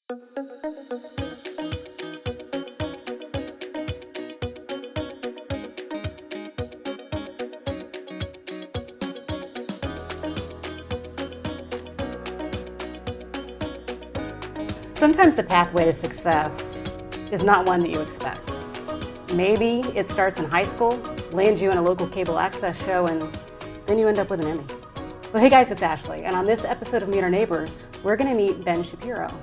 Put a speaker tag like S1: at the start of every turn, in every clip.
S1: Sometimes the pathway to success is not one that you expect. Maybe it starts in high school, lands you in a local cable access show, and then you end up with an Emmy. Well, hey guys, it's Ashley, and on this episode of Meet Our Neighbors, we're going to meet Ben Shapiro,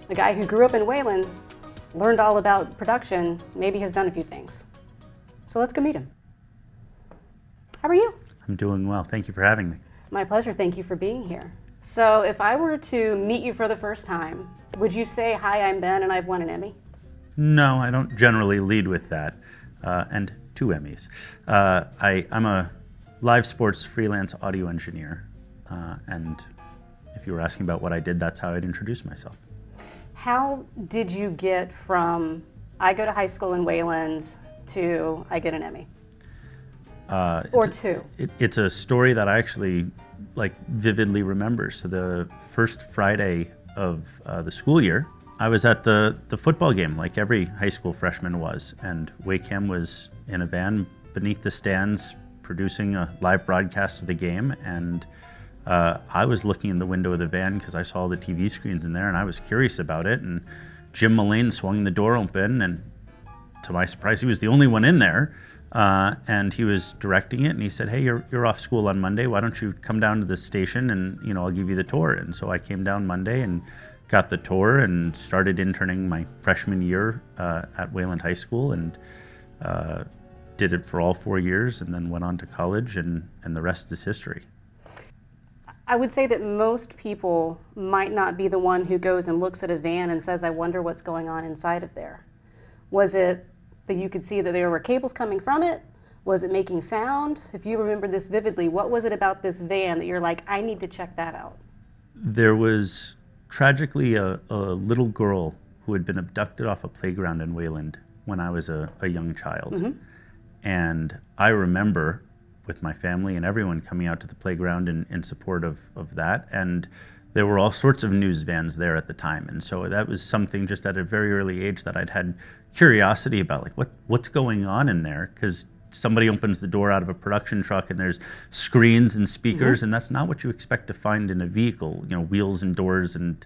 S1: a guy who grew up in Wayland, learned all about production, maybe has done a few things. So let's go meet him. How are you?
S2: I'm doing well. Thank you for having me.
S1: My pleasure. Thank you for being here. So if I were to meet you for the first time, would you say, hi, I'm Ben and I've won an Emmy?
S2: No, I don't generally lead with that, and 2 Emmys. I'm a live sports freelance audio engineer, and if you were asking about what I did, that's how I'd introduce myself.
S1: How did you get from, I go to high school in Wayland, to I get an Emmy? Or 2?
S2: It's a story that I actually vividly remember. So the first Friday of the school year, I was at the football game like every high school freshman was, and WAYCAM was in a van beneath the stands producing a live broadcast of the game, and I was looking in the window of the van because I saw the TV screens in there and I was curious about it, and Jim Mullane swung the door open, and to my surprise he was the only one in there, and he was directing it, and he said, hey, you're off school on Monday, why don't you come down to the station and I'll give you the tour. And so I came down Monday and got the tour and started interning my freshman year at Wayland High School, and did it for all 4 years, and then went on to college, and the rest is history.
S1: I would say that most people might not be the one who goes and looks at a van and says, I wonder what's going on inside of there. Was it that you could see that there were cables coming from it? Was it making sound? If you remember this vividly, what was it about this van that you're like, I need to check that out?
S2: There was tragically a little girl who had been abducted off a playground in Wayland when I was a young child. Mm-hmm. And I remember with my family and everyone coming out to the playground in support of that. And there were all sorts of news vans there at the time. And so that was something just at a very early age that I'd had curiosity about, like what's going on in there? Because somebody opens the door out of a production truck and there's screens and speakers, mm-hmm. and that's not what you expect to find in a vehicle, wheels and doors and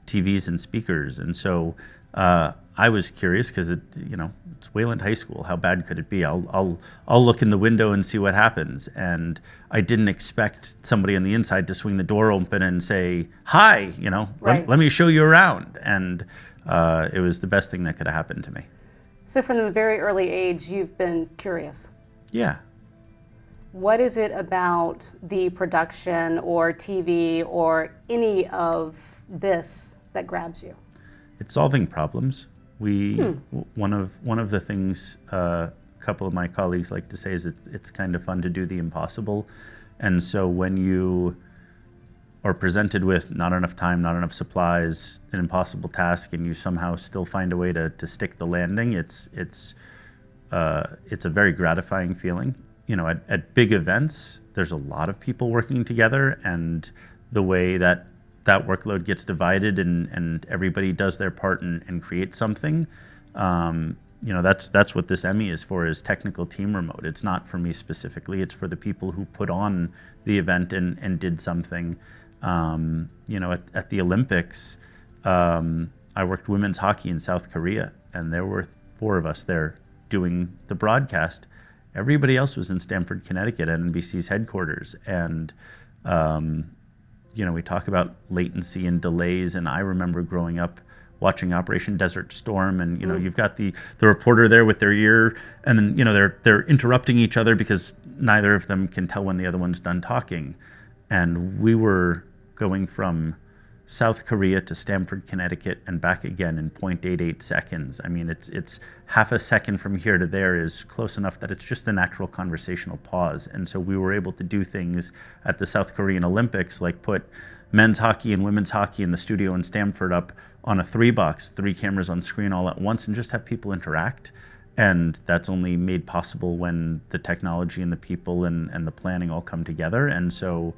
S2: TVs and speakers. And so I was curious because it's Wayland High School. How bad could it be? I'll look in the window and see what happens. And I didn't expect somebody on the inside to swing the door open and say, hi,
S1: right.
S2: let me show you around. And it was the best thing that could have happened to me.
S1: So from the very early age, you've been curious.
S2: Yeah.
S1: What is it about the production or TV or any of this that grabs you?
S2: It's solving problems. One of the things a couple of my colleagues like to say is it's kind of fun to do the impossible. And so when you are presented with not enough time, not enough supplies, an impossible task, and you somehow still find a way to stick the landing, it's a very gratifying feeling. At big events, there's a lot of people working together, and the way that workload gets divided and everybody does their part and create something, that's what this Emmy is for, is technical team remote. It's not for me specifically, it's for the people who put on the event and did something. At the Olympics, I worked women's hockey in South Korea, and there were 4 of us there doing the broadcast. Everybody else was in Stamford, Connecticut at NBC's headquarters. And, we talk about latency and delays, and I remember growing up watching Operation Desert Storm, and you've got the reporter there with their ear, and then they're interrupting each other because neither of them can tell when the other one's done talking. And we were going from South Korea to Stamford, Connecticut, and back again in 0.88 seconds. I mean, it's half a second from here to there is close enough that it's just a natural conversational pause. And so we were able to do things at the South Korean Olympics, like put men's hockey and women's hockey in the studio in Stamford up on a 3-box, 3 cameras on screen all at once, and just have people interact. And that's only made possible when the technology and the people and the planning all come together. And so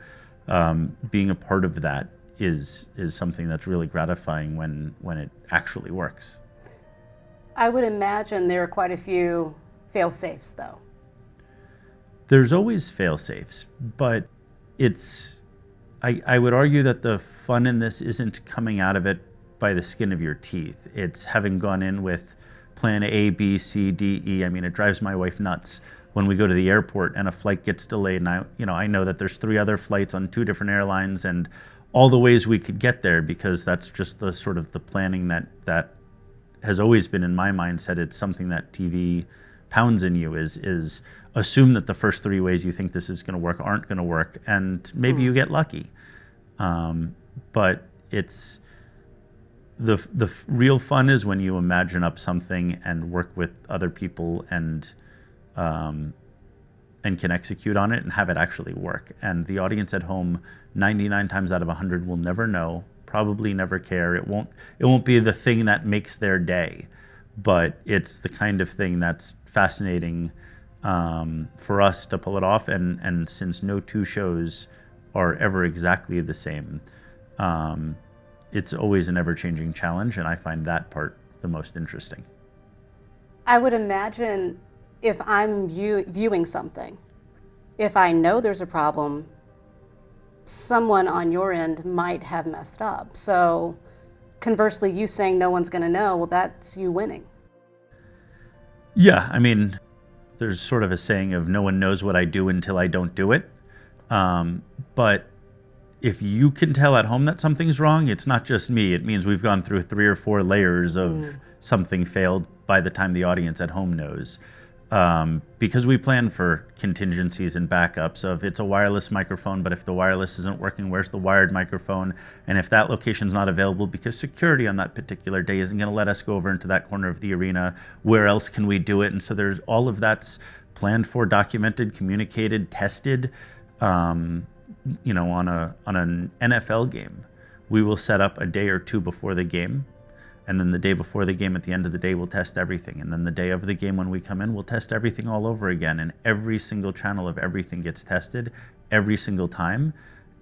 S2: being a part of that is something that's really gratifying when it actually works.
S1: I would imagine there are quite a few fail-safes, though.
S2: There's always fail-safes, but I would argue that the fun in this isn't coming out of it by the skin of your teeth. It's having gone in with plan A, B, C, D, E. I mean, it drives my wife nuts when we go to the airport and a flight gets delayed, and I know that there's 3 other flights on 2 different airlines and all the ways we could get there, because that's just the sort of the planning that has always been in my mindset. It's something that TV pounds in you, is assume that the first 3 ways you think this is going to work aren't going to work, and maybe you get lucky. But it's the real fun is when you imagine up something and work with other people and can execute on it and have it actually work. And the audience at home, 99 times out of 100, will never know, probably never care. It won't be the thing that makes their day, but it's the kind of thing that's fascinating for us to pull it off. And since no 2 shows are ever exactly the same, it's always an ever-changing challenge, and I find that part the most interesting.
S1: I would imagine if I'm viewing something, if I know there's a problem, someone on your end might have messed up. So conversely, you saying no one's going to know, well, that's you winning.
S2: Yeah, I mean, there's sort of a saying of no one knows what I do until I don't do it. But if you can tell at home that something's wrong, it's not just me. It means we've gone through 3 or 4 layers of something failed by the time the audience at home knows. Because we plan for contingencies and backups of it's a wireless microphone, but if the wireless isn't working, where's the wired microphone? And if that location's not available because security on that particular day isn't going to let us go over into that corner of the arena, where else can we do it? And so there's all of that's planned for, documented, communicated, tested. On an NFL game, we will set up a day or 2 before the game. And then the day before the game, at the end of the day, we'll test everything. And then the day of the game, when we come in, we'll test everything all over again. And every single channel of everything gets tested every single time.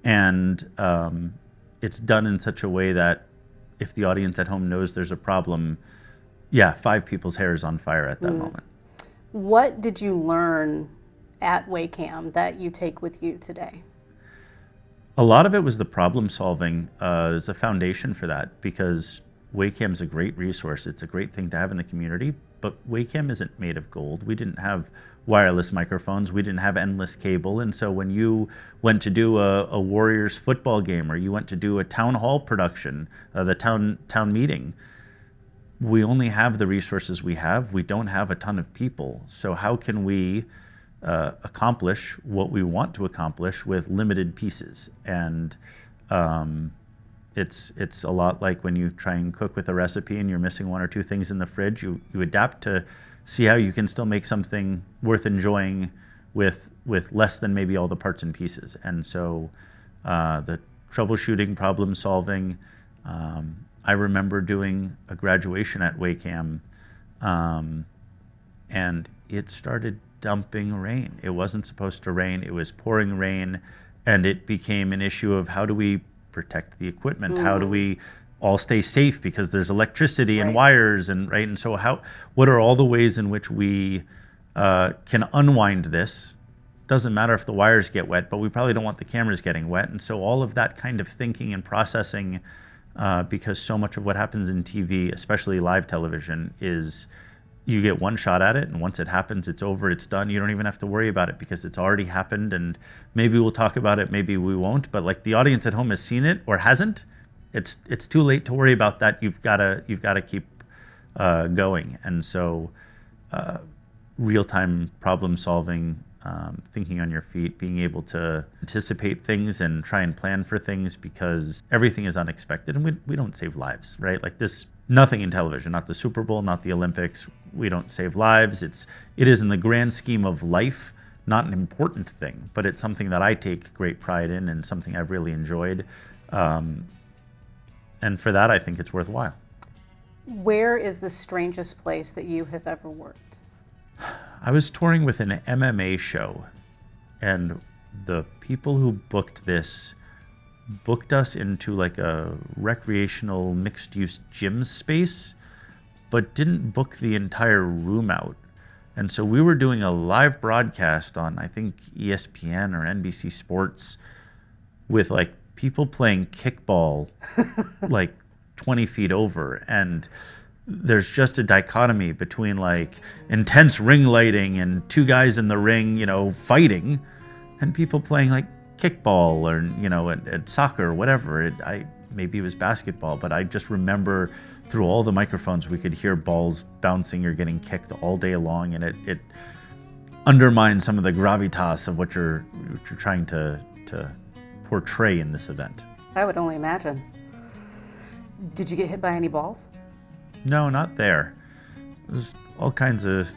S2: And it's done in such a way that if the audience at home knows there's a problem, 5 people's hair is on fire at that moment.
S1: What did you learn at WAYCAM that you take with you today?
S2: A lot of it was the problem solving. There's a foundation for that, because WAYCAM is a great resource. It's a great thing to have in the community, but WAYCAM isn't made of gold. We didn't have wireless microphones. We didn't have endless cable. And so when you went to do a Warriors football game, or you went to do a town hall production, the town meeting, we only have the resources we have. We don't have a ton of people. So how can we accomplish what we want to accomplish with limited pieces? And it's a lot like when you try and cook with a recipe and you're missing 1 or 2 things in the fridge. You adapt to see how you can still make something worth enjoying with less than maybe all the parts and pieces. And so the troubleshooting, problem solving. I remember doing a graduation at WAYCAM, and it started dumping rain. It wasn't supposed to rain. It was pouring rain, and it became an issue of how do we protect the equipment? How do we all stay safe, because there's electricity and wires and so what are all the ways in which we can unwind this? Doesn't matter if the wires get wet, but we probably don't want the cameras getting wet. And so all of that kind of thinking and processing, because so much of what happens in TV, especially live television, is you get one shot at it, and once it happens, it's over, it's done. You don't even have to worry about it because it's already happened, and maybe we'll talk about it, maybe we won't, but like the audience at home has seen it or hasn't, it's too late to worry about that. You've got to keep going. And so real-time problem solving, thinking on your feet, being able to anticipate things and try and plan for things, because everything is unexpected, and we don't save lives, right? Like this, nothing in television, not the Super Bowl, not the Olympics, we don't save lives. It is in the grand scheme of life, not an important thing, but it's something that I take great pride in and something I've really enjoyed. And for that, I think it's worthwhile.
S1: Where is the strangest place that you have ever worked?
S2: I was touring with an MMA show, and the people who booked this booked us into like a recreational mixed-use gym space, but didn't book the entire room out. And so we were doing a live broadcast on, I think, ESPN or NBC Sports with like people playing kickball like 20 feet over. And there's just a dichotomy between like intense ring lighting and two guys in the ring, fighting, and people playing like kickball or, at soccer or whatever. Maybe it was basketball, but I just remember through all the microphones, we could hear balls bouncing or getting kicked all day long, and it undermines some of the gravitas of what you're trying to portray in this event.
S1: I would only imagine. Did you get hit by any balls?
S2: No, not there. There's all kinds of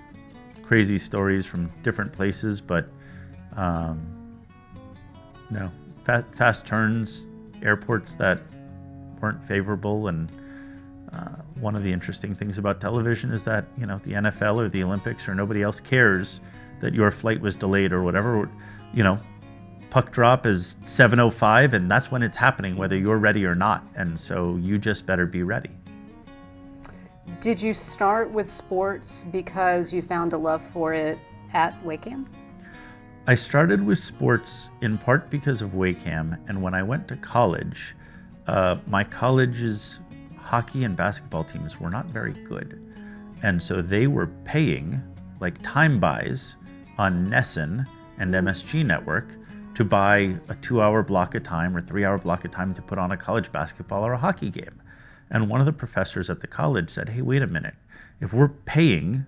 S2: crazy stories from different places, but no. Fast turns, airports that weren't favorable, and one of the interesting things about television is that, the NFL or the Olympics or nobody else cares that your flight was delayed or whatever. Puck drop is 7:05, and that's when it's happening, whether you're ready or not. And so you just better be ready.
S1: Did you start with sports because you found a love for it at WAYCAM?
S2: I started with sports in part because of WAYCAM, and when I went to college, my college's hockey and basketball teams were not very good. And so they were paying like time buys on Nessun and MSG Network to buy a 2-hour block of time or 3-hour block of time to put on a college basketball or a hockey game. And one of the professors at the college said, hey, wait a minute. If we're paying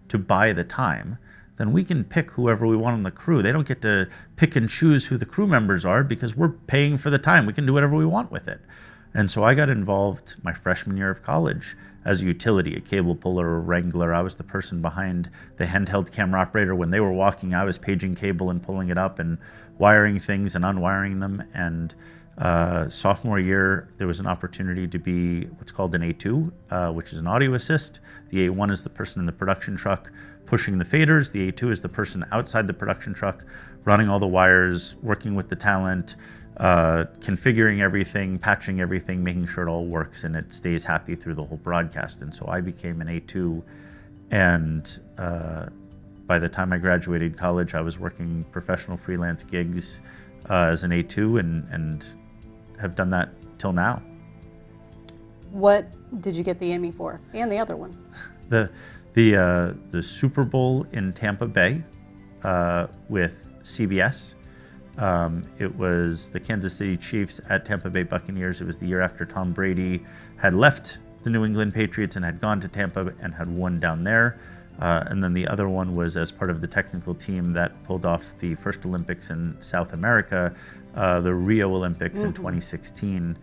S2: to buy the time, then we can pick whoever we want on the crew. They don't get to pick and choose who the crew members are because we're paying for the time. We can do whatever we want with it. And so I got involved my freshman year of college as a utility, a cable puller or wrangler. I was the person behind the handheld camera operator. When they were walking, I was paging cable and pulling it up and wiring things and unwiring them. And sophomore year, there was an opportunity to be what's called an A2, which is an audio assist. The A1 is the person in the production truck pushing the faders. The A2 is the person outside the production truck running all the wires, working with the talent, configuring everything, patching everything, making sure it all works and it stays happy through the whole broadcast. And so I became an A2, and by the time I graduated college, I was working professional freelance gigs as an A2 and have done that till now.
S1: What did you get the Emmy for? And the other one?
S2: The Super Bowl in Tampa Bay with CBS. It was the Kansas City Chiefs at Tampa Bay Buccaneers. It was the year after Tom Brady had left the New England Patriots and had gone to Tampa and had won down there. And then the other one was as part of the technical team that pulled off the first Olympics in South America, the Rio Olympics in 2016.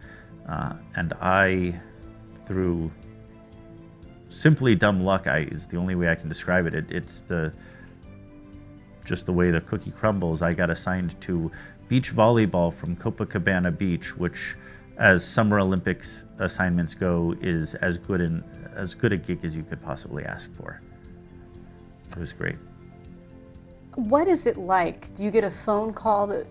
S2: And I, through simply dumb luck, is the only way I can describe it. It's just the way the cookie crumbles. I got assigned to beach volleyball from Copacabana Beach, which, as Summer Olympics assignments go, is as good a gig as you could possibly ask for. It was great.
S1: What is it like? Do you get a phone call that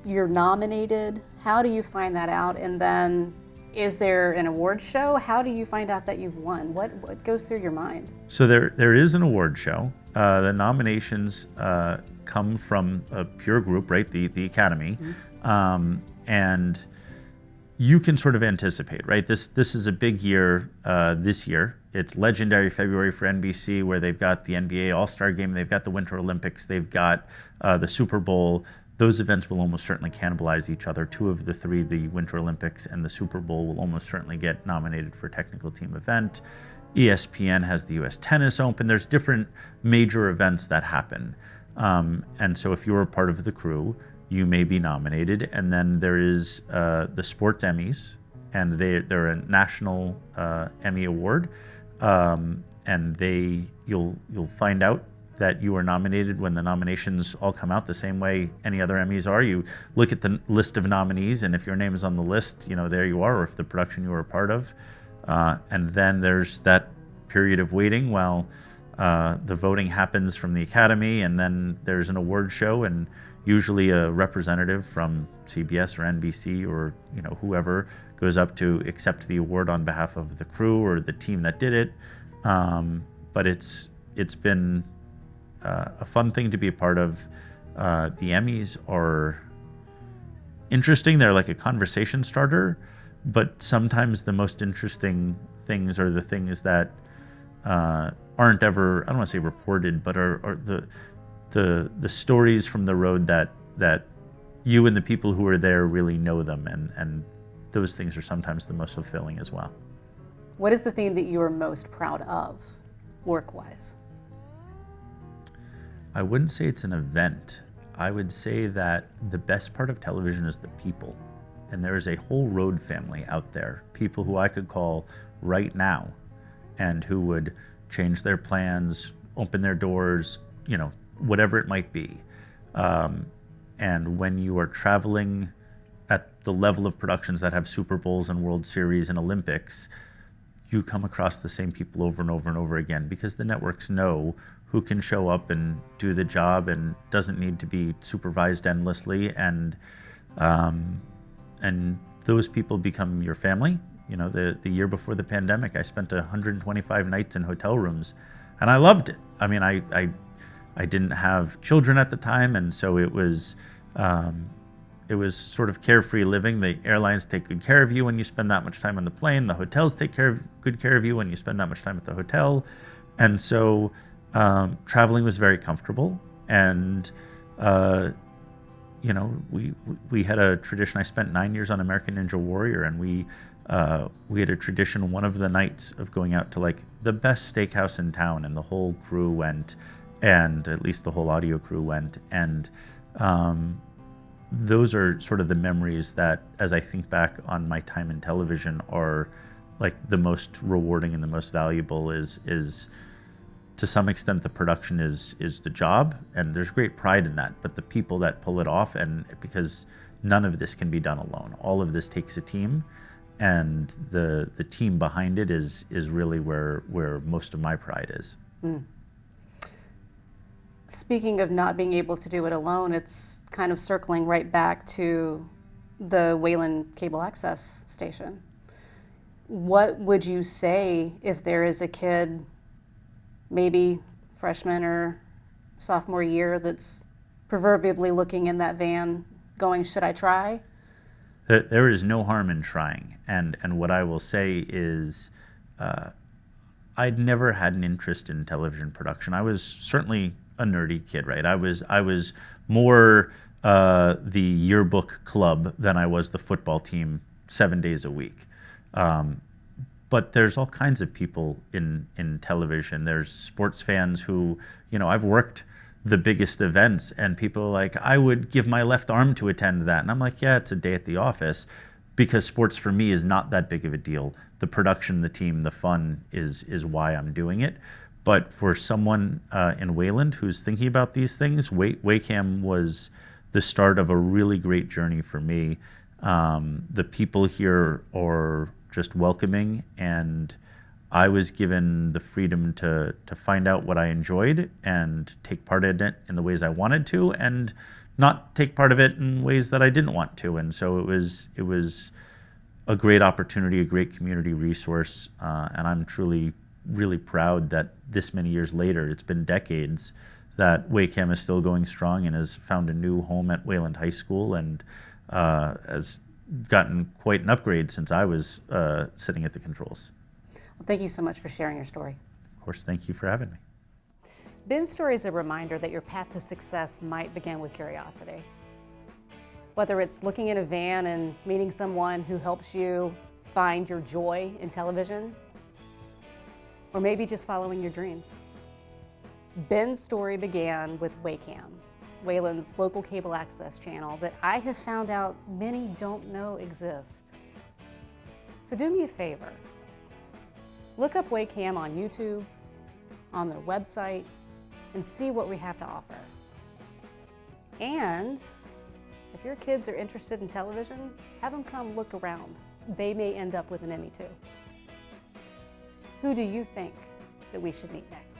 S1: you're nominated? How do you find that out? And then is there an award show? How do you find out that you've won? What goes through your mind?
S2: So there is an award show. The nominations come from a pure group, right? The Academy. And you can sort of anticipate, right? This is a big year this year. It's legendary February for NBC, where they've got the NBA All-Star Game, they've got the Winter Olympics, they've got the Super Bowl. Those events will almost certainly cannibalize each other. Two of the three, the Winter Olympics and the Super Bowl, will almost certainly get nominated for technical team event. ESPN has the US Tennis Open. There's different major events that happen. And so if you're a part of the crew, you may be nominated. And then there is the Sports Emmys, and they're a national Emmy Award. And you'll find out that you are nominated when the nominations all come out the same way any other Emmys are. You look at the list of nominees, and if your name is on the list, there you are, or if the production you were a part of. And then there's that period of waiting while the voting happens from the Academy, and then there's an award show, and usually a representative from CBS or NBC or whoever goes up to accept the award on behalf of the crew or the team that did it. But it's been a fun thing to be a part of. The Emmys are interesting. They're like a conversation starter, but sometimes the most interesting things are the things that aren't ever, I don't want to say reported, but are the stories from the road that you and the people who are there really know them, and those things are sometimes the most fulfilling as well.
S1: What is the thing that you are most proud of, work-wise?
S2: I wouldn't say it's an event. I would say that the best part of television is the people. And there is a whole road family out there, people who I could call right now and who would change their plans, open their doors, whatever it might be. And when you are traveling at the level of productions that have Super Bowls and World Series and Olympics, you come across the same people over and over and over again, because the networks know who can show up and do the job and doesn't need to be supervised endlessly. And those people become your family. The year before the pandemic, I spent 125 nights in hotel rooms, and I loved it. I mean, I didn't have children at the time, and so it was sort of carefree living. The airlines take good care of you when you spend that much time on the plane. The hotels take good care of you when you spend that much time at the hotel. And so traveling was very comfortable. And we had a tradition. I spent 9 years on American Ninja Warrior, and we had a tradition one of the nights of going out to like the best steakhouse in town, and the whole crew went, and at least the whole audio crew went. And those are sort of the memories that, as I think back on my time in television, are like the most rewarding and the most valuable. Is to some extent the production is the job, and there's great pride in that, but the people that pull it off, and because none of this can be done alone. All of this takes a team, and the team behind it is really where most of my pride is. Mm.
S1: Speaking of not being able to do it alone, it's kind of circling right back to the Wayland cable access station. What would you say if there is a kid, maybe freshman or sophomore year, that's proverbially looking in that van going, should I try?
S2: There is no harm in trying. And what I will say is I'd never had an interest in television production. I was certainly a nerdy kid, right? I was more the yearbook club than I was the football team 7 days a week. But there's all kinds of people in television. There's sports fans who, I've worked the biggest events, and people are like, I would give my left arm to attend that. And I'm like, yeah, it's a day at the office, because sports for me is not that big of a deal. The production, the team, the fun is why I'm doing it. But for someone in Wayland who's thinking about these things, WAYCAM was the start of a really great journey for me. The people here are just welcoming, and I was given the freedom to find out what I enjoyed and take part in it in the ways I wanted to, and not take part of it in ways that I didn't want to. And so it was a great opportunity, a great community resource, and I'm truly really proud that this many years later, it's been decades, that WAYCAM is still going strong and has found a new home at Wayland High School, and has gotten quite an upgrade since I was sitting at the controls.
S1: Well, thank you so much for sharing your story.
S2: Of course, thank you for having me.
S1: Ben's story is a reminder that your path to success might begin with curiosity. Whether it's looking in a van and meeting someone who helps you find your joy in television, or maybe just following your dreams. Ben's story began with WAYCAM, Wayland's local cable access channel that I have found out many don't know exist. So do me a favor. Look up WAYCAM on YouTube, on their website, and see what we have to offer. And if your kids are interested in television, have them come look around. They may end up with an Emmy too. Who do you think that we should meet next?